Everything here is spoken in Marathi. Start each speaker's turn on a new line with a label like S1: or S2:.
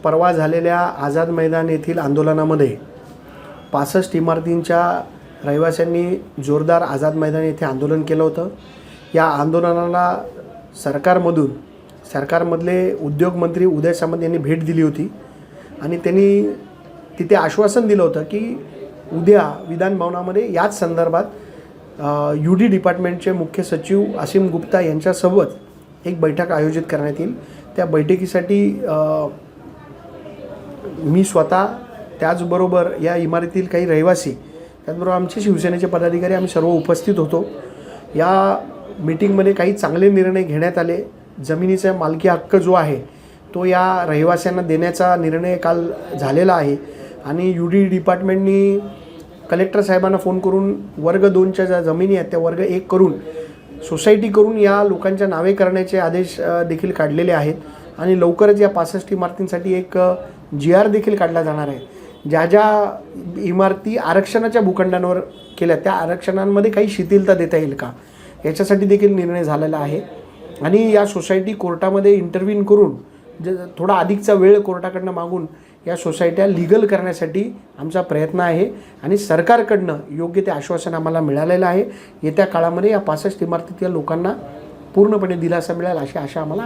S1: परवा झालेल्या आझाद मैदान येथील आंदोलनामध्ये 65 इमारतींच्या रहिवाशांनी जोरदार आझाद मैदान येथे आंदोलन केलं होतं। या आंदोलनाला सरकारमधले उद्योगमंत्री उदय सामंत यांनी भेट दिली होती आणि त्यांनी तिथे आश्वासन दिलं होतं की उद्या विधान भवनामध्ये याच संदर्भात UD डिपार्टमेंटचे मुख्य सचिव असीम गुप्ता यांच्यासोबत एक बैठक आयोजित करण्यात येईल। त्या बैठकीसाठी मी स्वतः त्याचबरोबर या इमारतीतील काही रहिवासी त्याचबरोबर आमचे शिवसेनेचे पदाधिकारी आम्ही सर्व उपस्थित होतो। या मीटिंगमध्ये काही चांगले निर्णय घेण्यात आले। जमिनीचा मालकी हक्क जो आहे तो या रहिवाशांना देण्याचा निर्णय काल झालेला आहे आणि UD डिपार्टमेंटनी कलेक्टर साहेबांना फोन करून वर्ग 2च्या ज्या जमिनी आहेत त्या वर्ग 1 करून सोसायटी करून या लोकांच्या नावे करण्याचे आदेश देखील काढलेले आहेत आणि लवकरच या 65 इमारतींसाठी एक GR देखील काढला जाणार आहे। ज्या ज्या इमारती आरक्षणाच्या भूखंडांवर केल्या त्या आरक्षणांमध्ये काही शिथिलता देता येईल का याच्यासाठी देखील निर्णय झालेला आहे आणि या सोसायटी कोर्टामध्ये इंटरव्हीन करून थोडा अधिकचा वेळ कोर्टाकडनं मागून या सोसायट्या लीगल करण्यासाठी आमचा प्रयत्न आहे आणि सरकारकडनं योग्य ते आश्वासन आम्हाला मिळालेलं आहे। येत्या काळामध्ये या 65 इमारतीतील लोकांना पूर्णपणे दिलासा मिळेल अशी आशा आम्हाला